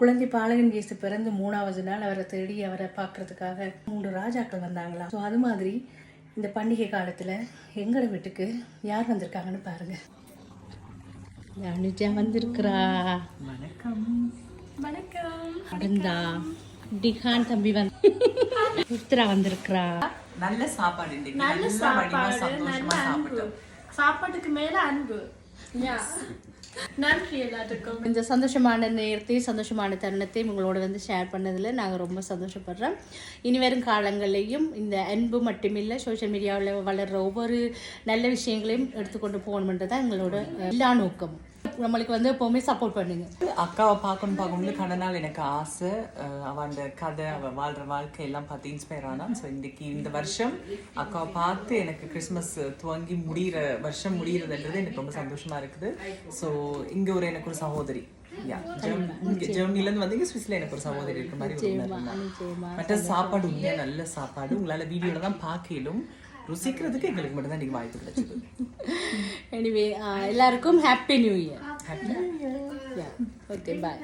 குழந்தை பாலகன் கேசு பிறந்து 3வது நாள் அவரை தேடி அவரை பார்க்கறதுக்காக 3 ராஜாக்கள் வந்தாங்களாம். ஸோ அது மாதிரி இந்த பண்டிகை காலத்தில் எங்களோட வீட்டுக்கு யார் வந்திருக்காங்கன்னு பாருங்க. அனுஜா வந்திருக்கிறா. வணக்கம். வணக்கம். அருந்தா டிகான் தம்பி வந்து உத்தரா வந்திருக்கிறா. நல்ல சாப்பாடு, நல்ல சாப்பாடு, நல்ல அன்பு. சாப்பாட்டுக்கு மேல அன்பு. நன்றி எல்லாத்துக்கும். இந்த சந்தோஷமான நேரத்தையும் சந்தோஷமான தருணத்தையும் உங்களோட வந்து ஷேர் பண்ணதில் நாங்கள் ரொம்ப சந்தோஷப்படுறோம். இனி வரும் காலங்களையும் இந்த அன்பு மட்டுமில்லை, சோஷியல் மீடியாவில் வளர்கிற ஒவ்வொரு நல்ல விஷயங்களையும் எடுத்துக்கொண்டு போகணுன்றது தான் எங்களோட எல்லா நோக்கமும். நம்மளுக்கு வந்து எப்போவுமே சப்போர்ட் பண்ணுங்க. அக்காவை பார்க்கணும்னு கடை நாள் எனக்கு ஆசை. அவன் கதை, அவள் வாழ்கிற வாழ்க்கை எல்லாம் பார்த்து இன்ஸ்பயர் ஆனான். ஸோ இன்றைக்கி இந்த வருஷம் அக்காவை பார்த்து எனக்கு கிறிஸ்மஸ் துவங்கி வருஷம் முடிகிறதுன்றது எனக்கு ரொம்ப சந்தோஷமாக இருக்குது. ஸோ இங்கே எனக்கு ஒரு சகோதரி, ஜெர்மனிலேருந்து வந்து இங்கே ஸ்விஸ்ல எனக்கு ஒரு சகோதரி இருக்கிற மாதிரி. மற்ற சாப்பாடு உண்மையாக நல்ல சாப்பாடு. உங்களால் வீடியோவில் தான் பார்க்கலும், ருசிக்கிறதுக்கு எங்களுக்கு மட்டும் தான் நீங்கள் வாய்ப்பு கிடைச்சது. எனிவே எல்லாருக்கும் happy new year. Happy new year. Okay, பாய்.